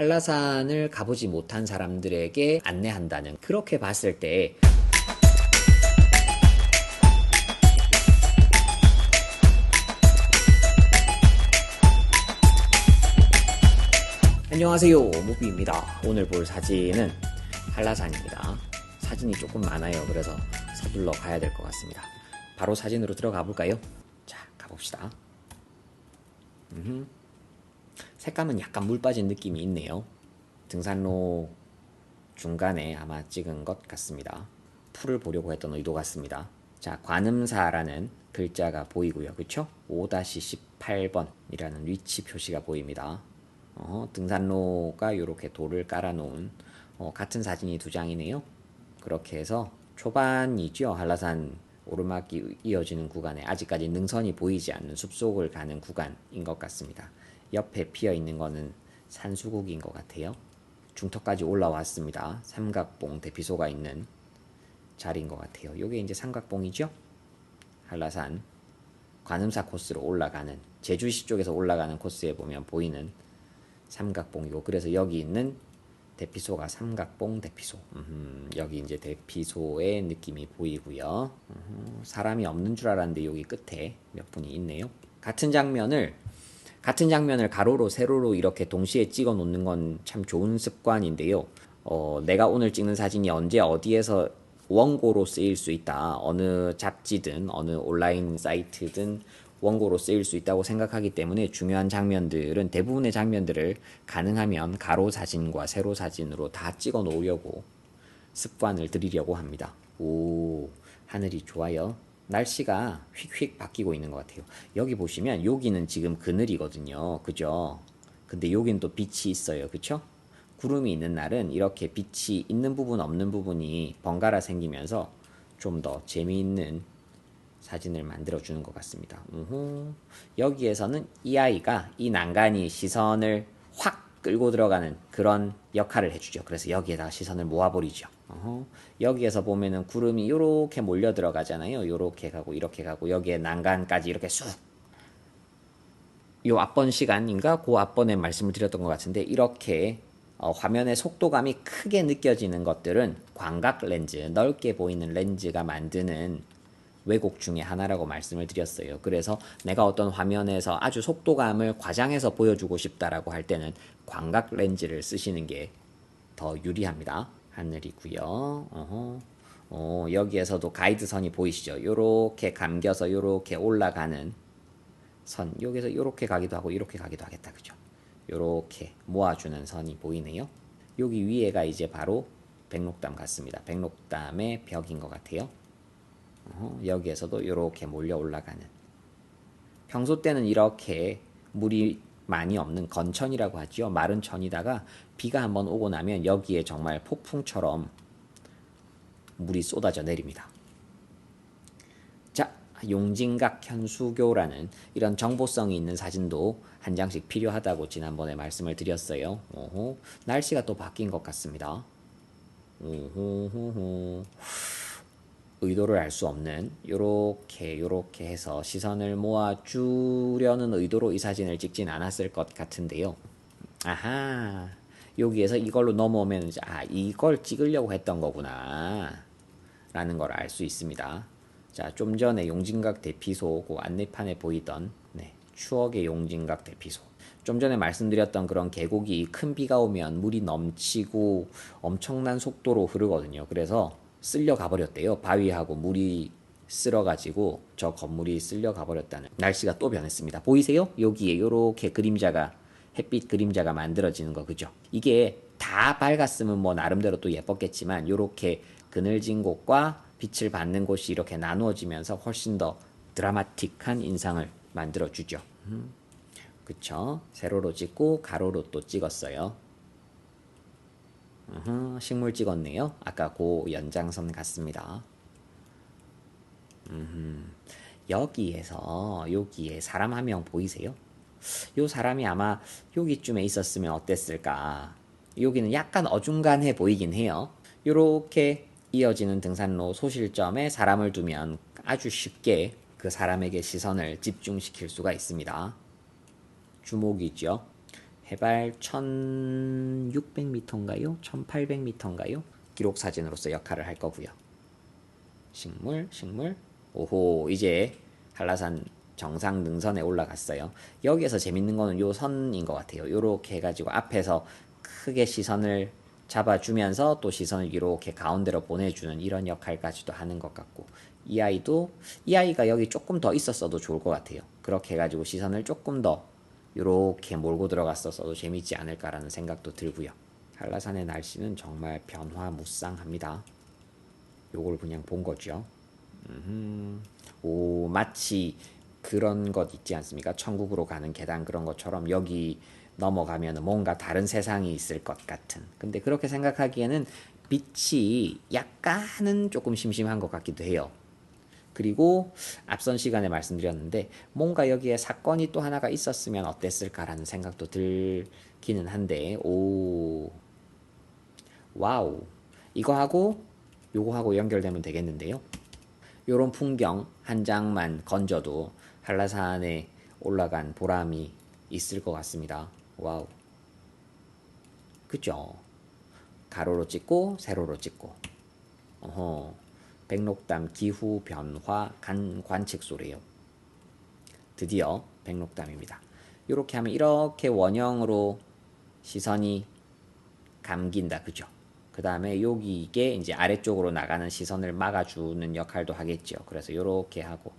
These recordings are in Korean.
한라산을 가보지 못한 사람들에게 안내한다는, 그렇게 봤을 때 안녕하세요, 무비입니다. 오늘 볼 사진은 한라산입니다. 사진이 조금 많아요. 그래서 서둘러 가야 될 것 같습니다. 바로 사진으로 들어가 볼까요? 자, 가봅시다. 색감은 약간 물 빠진 느낌이 있네요. 등산로 중간에 아마 찍은 것 같습니다. 풀을 보려고 했던 의도 같습니다. 자, 관음사라는 글자가 보이고요. 그쵸? 5-18번이라는 위치 표시가 보입니다. 등산로가 이렇게 돌을 깔아놓은 같은 사진이 두 장이네요. 그렇게 해서 초반이죠. 한라산 오르막이 이어지는 구간에 아직까지 능선이 보이지 않는 숲속을 가는 구간인 것 같습니다. 옆에 피어있는 거는 산수국인 것 같아요. 중턱까지 올라왔습니다. 삼각봉 대피소가 있는 자리인 것 같아요. 요게 이제 삼각봉이죠. 한라산 관음사 코스로 올라가는, 제주시 쪽에서 올라가는 코스에 보면 보이는 삼각봉이고, 그래서 여기 있는 대피소가 삼각봉 대피소. 여기 이제 대피소의 느낌이 보이고요. 사람이 없는 줄 알았는데 여기 끝에 몇 분이 있네요. 같은 장면을 가로로 세로로 이렇게 동시에 찍어 놓는 건 참 좋은 습관인데요. 내가 오늘 찍는 사진이 언제 어디에서 원고로 쓰일 수 있다. 어느 잡지든 어느 온라인 사이트든 원고로 쓰일 수 있다고 생각하기 때문에 중요한 장면들은, 대부분의 장면들을 가능하면 가로 사진과 세로 사진으로 다 찍어 놓으려고 습관을 들이려고 합니다. 오, 하늘이 좋아요. 날씨가 휙휙 바뀌고 있는 것 같아요. 여기 보시면 여기는 지금 그늘이거든요. 그죠? 근데 여긴 또 빛이 있어요. 그쵸? 구름이 있는 날은 이렇게 빛이 있는 부분 없는 부분이 번갈아 생기면서 좀 더 재미있는 사진을 만들어 주는 것 같습니다. 여기에서는 이 아이가, 이 난간이 시선을 확 끌고 들어가는 그런 역할을 해주죠. 그래서 여기에다가 시선을 모아버리죠. 여기에서 보면은 구름이 이렇게 몰려 들어가잖아요. 이렇게 가고 이렇게 가고, 여기에 난간까지 이렇게 쑥, 요 앞번 시간인가 그 앞번에 말씀을 드렸던 것 같은데, 이렇게 화면의 속도감이 크게 느껴지는 것들은 광각 렌즈, 넓게 보이는 렌즈가 만드는 왜곡 중에 하나라고 말씀을 드렸어요. 그래서 내가 어떤 화면에서 아주 속도감을 과장해서 보여주고 싶다라고 할 때는 광각 렌즈를 쓰시는 게 더 유리합니다. 하늘이고요. 여기에서도 가이드선이 보이시죠? 요렇게 감겨서 요렇게 올라가는 선, 여기서 요렇게 가기도 하고 이렇게 가기도 하겠다. 그죠? 요렇게 모아주는 선이 보이네요. 여기 위에가 이제 바로 백록담 같습니다. 백록담의 벽인 것 같아요. 여기에서도 이렇게 몰려 올라가는, 평소 때는 이렇게 물이 많이 없는 건천이라고 하죠. 마른 천이다가 비가 한번 오고 나면 여기에 정말 폭풍처럼 물이 쏟아져 내립니다. 자, 용진각 현수교라는 이런 정보성이 있는 사진도 한 장씩 필요하다고 지난번에 말씀을 드렸어요. 날씨가 또 바뀐 것 같습니다. 의도를 알 수 없는, 요렇게 해서 시선을 모아주려는 의도로 이 사진을 찍진 않았을 것 같은데요. 아하, 여기에서 이걸로 넘어오면 이제 이걸 찍으려고 했던 거구나 라는 걸 알 수 있습니다. 자, 좀 전에 용진각 대피소 그 안내판에 보이던 추억의 용진각 대피소, 좀 전에 말씀드렸던 그런 계곡이 큰 비가 오면 물이 넘치고 엄청난 속도로 흐르거든요. 그래서 쓸려 가버렸대요. 바위하고 물이 쓸어가지고 저 건물이 쓸려 가버렸다는. 날씨가 또 변했습니다. 보이세요? 여기에 요렇게 그림자가, 햇빛 그림자가 만들어지는 거, 그죠? 이게 다 밝았으면 뭐 나름대로 또 예뻤겠지만, 요렇게 그늘진 곳과 빛을 받는 곳이 이렇게 나누어지면서 훨씬 더 드라마틱한 인상을 만들어주죠. 그쵸? 세로로 찍고 가로로 또 찍었어요. 식물 찍었네요. 아까 그 연장선 같습니다. 여기에 사람 한 명 보이세요? 요 사람이 아마 여기쯤에 있었으면 어땠을까. 여기는 약간 어중간해 보이긴 해요. 요렇게 이어지는 등산로 소실점에 사람을 두면 아주 쉽게 그 사람에게 시선을 집중시킬 수가 있습니다. 주목이죠. 해발 1600m인가요? 1800m인가요? 기록 사진으로서 역할을 할 거고요. 식물, 식물. 오호, 이제 한라산 정상 능선에 올라갔어요. 여기에서 재밌는 거는 요 선인 것 같아요. 요렇게 해가지고 앞에서 크게 시선을 잡아주면서 또 시선을 이렇게 가운데로 보내주는 이런 역할까지도 하는 것 같고, 이 아이가 여기 조금 더 있었어도 좋을 것 같아요. 그렇게 해가지고 시선을 조금 더 이렇게 몰고 들어갔었어도 재밌지 않을까라는 생각도 들고요. 한라산의 날씨는 정말 변화무쌍합니다. 요걸 그냥 본 거죠. 오, 마치 그런 것 있지 않습니까? 천국으로 가는 계단 그런 것처럼 여기 넘어가면 뭔가 다른 세상이 있을 것 같은. 근데 그렇게 생각하기에는 빛이 약간은 조금 심심한 것 같기도 해요. 그리고 앞선 시간에 말씀드렸는데 뭔가 여기에 사건이 또 하나가 있었으면 어땠을까라는 생각도 들기는 한데, 오, 와우. 이거 하고 요거 하고 연결되면 되겠는데요. 요런 풍경 한 장만 건져도 한라산에 올라간 보람이 있을 것 같습니다. 와우. 그죠? 가로로 찍고 세로로 찍고. 어허. 백록담 기후 변화 관측소래요. 드디어 백록담입니다. 이렇게 하면 이렇게 원형으로 시선이 감긴다. 그죠? 그 다음에 여기 이게 이제 아래쪽으로 나가는 시선을 막아주는 역할도 하겠죠. 그래서 이렇게 하고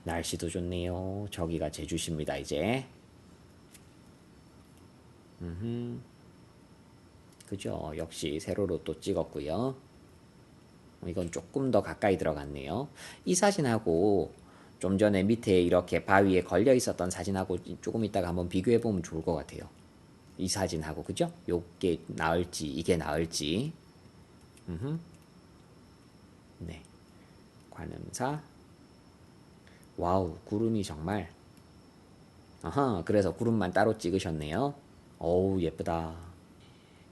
날씨도 좋네요. 저기가 제주시입니다. 이제 그죠? 역시 세로로 또 찍었고요. 이건 조금 더 가까이 들어갔네요. 이 사진하고 좀 전에 밑에 이렇게 바위에 걸려 있었던 사진하고 조금 이따가 한번 비교해 보면 좋을 것 같아요. 이 사진하고 그죠? 요게 나을지 이게 나을지. 네. 관음사. 와우, 구름이 정말. 아하, 그래서 구름만 따로 찍으셨네요. 어우, 예쁘다.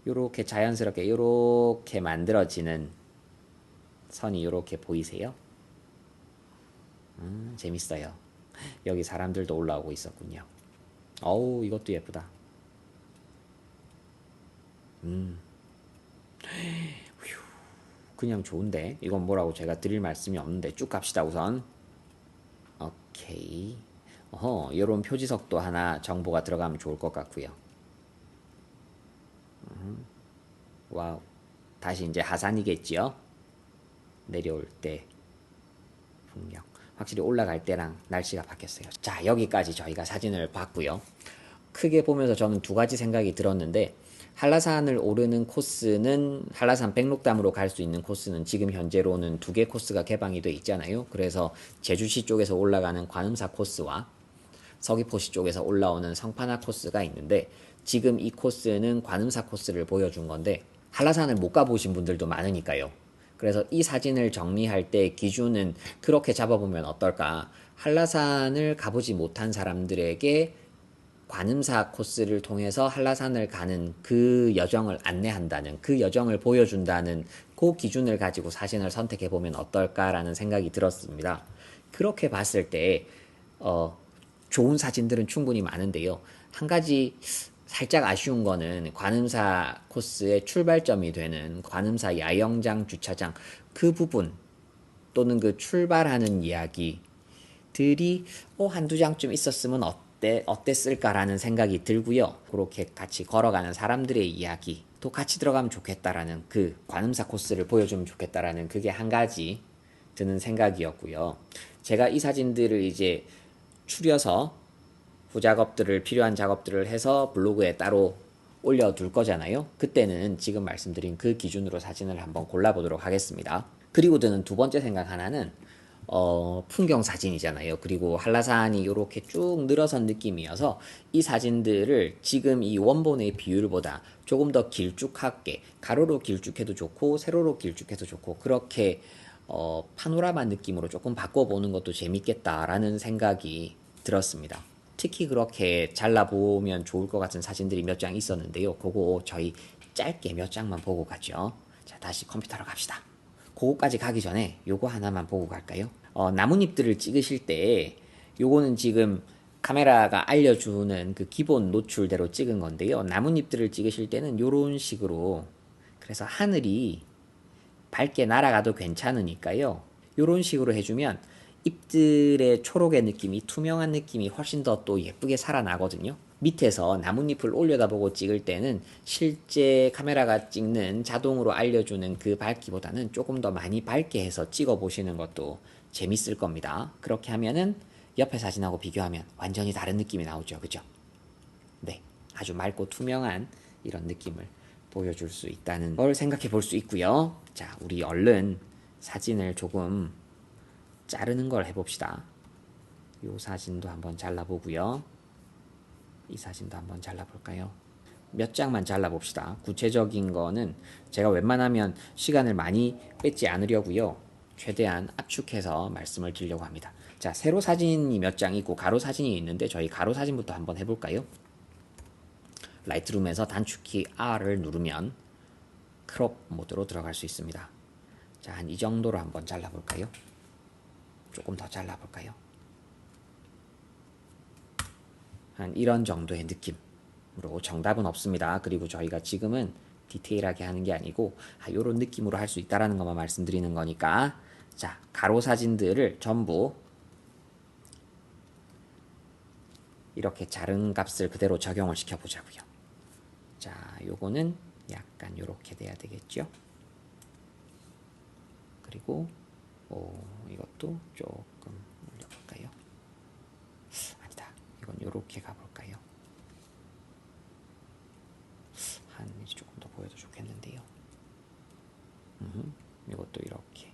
요렇게 자연스럽게 요렇게 만들어지는 선이 요렇게 보이세요? 재밌어요. 여기 사람들도 올라오고 있었군요. 어우, 이것도 예쁘다. 그냥 좋은데 이건 뭐라고 제가 드릴 말씀이 없는데 쭉 갑시다. 우선 오케이. 어허, 이런 표지석도 하나 정보가 들어가면 좋을 것 같고요. 와우. 다시 이제 하산이겠지요. 내려올 때 풍경. 확실히 올라갈 때랑 날씨가 바뀌었어요. 자, 여기까지 저희가 사진을 봤고요. 크게 보면서 저는 두 가지 생각이 들었는데, 한라산을 오르는 코스는 한라산 백록담으로 갈 수 있는 코스는 지금 현재로는 두 개 코스가 개방이 돼 있잖아요. 그래서 제주시 쪽에서 올라가는 관음사 코스와 서귀포시 쪽에서 올라오는 성판화 코스가 있는데, 지금 이 코스는 관음사 코스를 보여준 건데 한라산을 못 가보신 분들도 많으니까요. 그래서 이 사진을 정리할 때 기준은 그렇게 잡아보면 어떨까? 한라산을 가보지 못한 사람들에게 관음사 코스를 통해서 한라산을 가는 그 여정을 안내한다는, 그 여정을 보여준다는 그 기준을 가지고 사진을 선택해 보면 어떨까라는 생각이 들었습니다. 그렇게 봤을 때 좋은 사진들은 충분히 많은데요. 한 가지 살짝 아쉬운 거는 관음사 코스의 출발점이 되는 관음사 야영장 주차장 그 부분 또는 그 출발하는 이야기들이 한두 장쯤 있었으면 어땠을까라는 생각이 들고요. 그렇게 같이 걸어가는 사람들의 이야기도 같이 들어가면 좋겠다라는, 그 관음사 코스를 보여주면 좋겠다라는 그게 한 가지 드는 생각이었고요. 제가 이 사진들을 이제 추려서 후작업들을, 필요한 작업들을 해서 블로그에 따로 올려둘 거잖아요. 그때는 지금 말씀드린 그 기준으로 사진을 한번 골라보도록 하겠습니다. 그리고 드는 두 번째 생각 하나는 풍경 사진이잖아요. 그리고 한라산이 이렇게 쭉 늘어선 느낌이어서 이 사진들을 지금 이 원본의 비율보다 조금 더 길쭉하게, 가로로 길쭉해도 좋고 세로로 길쭉해도 좋고, 그렇게 파노라마 느낌으로 조금 바꿔보는 것도 재밌겠다라는 생각이 들었습니다. 특히 그렇게 잘라보면 좋을 것 같은 사진들이 몇 장 있었는데요. 그거 저희 짧게 몇 장만 보고 가죠. 자, 다시 컴퓨터로 갑시다. 그거까지 가기 전에 요거 하나만 보고 갈까요? 나뭇잎들을 찍으실 때 요거는 지금 카메라가 알려주는 그 기본 노출대로 찍은 건데요. 나뭇잎들을 찍으실 때는 이런 식으로, 그래서 하늘이 밝게 날아가도 괜찮으니까요. 이런 식으로 해주면 잎들의 초록의 느낌이, 투명한 느낌이 훨씬 더 또 예쁘게 살아나거든요. 밑에서 나뭇잎을 올려다보고 찍을 때는 실제 카메라가 찍는 자동으로 알려주는 그 밝기보다는 조금 더 많이 밝게 해서 찍어 보시는 것도 재밌을 겁니다. 그렇게 하면은 옆에 사진하고 비교하면 완전히 다른 느낌이 나오죠. 그죠? 네. 아주 맑고 투명한 이런 느낌을 보여줄 수 있다는 걸 생각해 볼 수 있고요. 자, 우리 얼른 사진을 조금 자르는 걸 해봅시다. 이 사진도 한번 잘라보고요. 이 사진도 한번 잘라볼까요? 몇 장만 잘라봅시다. 구체적인 거는 제가 웬만하면 시간을 많이 뺏지 않으려고요. 최대한 압축해서 말씀을 드리려고 합니다. 자, 세로 사진이 몇 장 있고 가로 사진이 있는데 저희 가로 사진부터 한번 해볼까요? 라이트룸에서 단축키 R을 누르면 크롭 모드로 들어갈 수 있습니다. 자, 한 이 정도로 한번 잘라볼까요? 조금 더 잘라볼까요? 한 이런 정도의 느낌으로, 정답은 없습니다. 그리고 저희가 지금은 디테일하게 하는 게 아니고 이런 느낌으로 할 수 있다는 것만 말씀드리는 거니까, 자, 가로 사진들을 전부 이렇게 자른 값을 그대로 적용을 시켜 보자고요. 자, 요거는 약간 요렇게 돼야 되겠죠. 그리고 이것도 조금 올려볼까요? 아니다, 이건 요렇게 가볼까요? 하늘이 조금 더 보여도 좋겠는데요. 이것도 이렇게.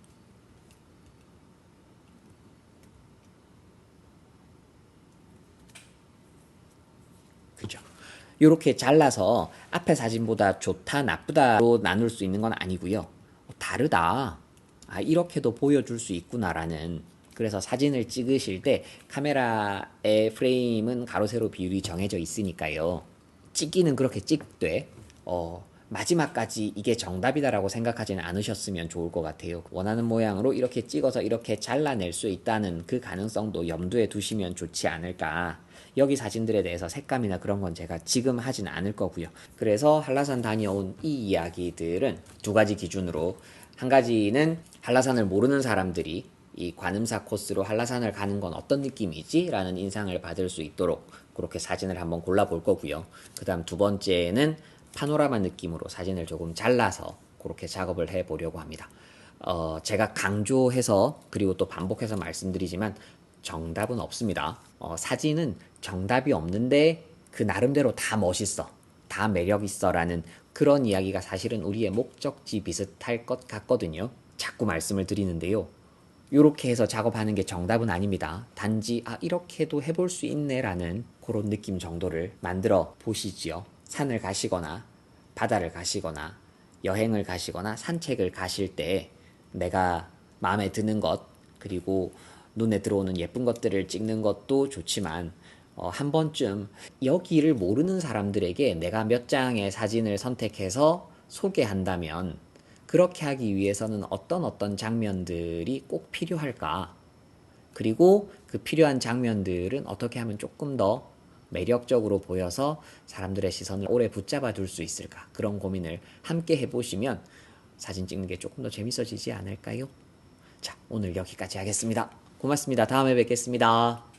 그죠? 이렇게 잘라서 앞에 사진보다 좋다 나쁘다로 나눌 수 있는 건 아니고요. 다르다, 이렇게도 보여줄 수 있구나라는, 그래서 사진을 찍으실 때 카메라의 프레임은 가로 세로 비율이 정해져 있으니까요. 찍기는 그렇게 찍되 마지막까지 이게 정답이다라고 생각하지는 않으셨으면 좋을 것 같아요. 원하는 모양으로 이렇게 찍어서 이렇게 잘라낼 수 있다는 그 가능성도 염두에 두시면 좋지 않을까. 여기 사진들에 대해서 색감이나 그런 건 제가 지금 하진 않을 거고요. 그래서 한라산 다녀온 이 이야기들은 두 가지 기준으로, 한 가지는 한라산을 모르는 사람들이 이 관음사 코스로 한라산을 가는 건 어떤 느낌이지? 라는 인상을 받을 수 있도록 그렇게 사진을 한번 골라볼 거고요. 그 다음 두 번째는 파노라마 느낌으로 사진을 조금 잘라서 그렇게 작업을 해보려고 합니다. 제가 강조해서 그리고 또 반복해서 말씀드리지만 정답은 없습니다. 사진은 정답이 없는데 그 나름대로 다 멋있어, 다 매력있어 라는 그런 이야기가 사실은 우리의 목적지 비슷할 것 같거든요. 자꾸 말씀을 드리는데요. 이렇게 해서 작업하는 게 정답은 아닙니다. 단지 이렇게도 해볼 수 있네 라는 그런 느낌 정도를 만들어 보시지요. 산을 가시거나 바다를 가시거나 여행을 가시거나 산책을 가실 때 내가 마음에 드는 것, 그리고 눈에 들어오는 예쁜 것들을 찍는 것도 좋지만 한 번쯤 여기를 모르는 사람들에게 내가 몇 장의 사진을 선택해서 소개한다면 그렇게 하기 위해서는 어떤 장면들이 꼭 필요할까? 그리고 그 필요한 장면들은 어떻게 하면 조금 더 매력적으로 보여서 사람들의 시선을 오래 붙잡아 둘 수 있을까? 그런 고민을 함께 해보시면 사진 찍는 게 조금 더 재밌어지지 않을까요? 자, 오늘 여기까지 하겠습니다. 고맙습니다. 다음에 뵙겠습니다.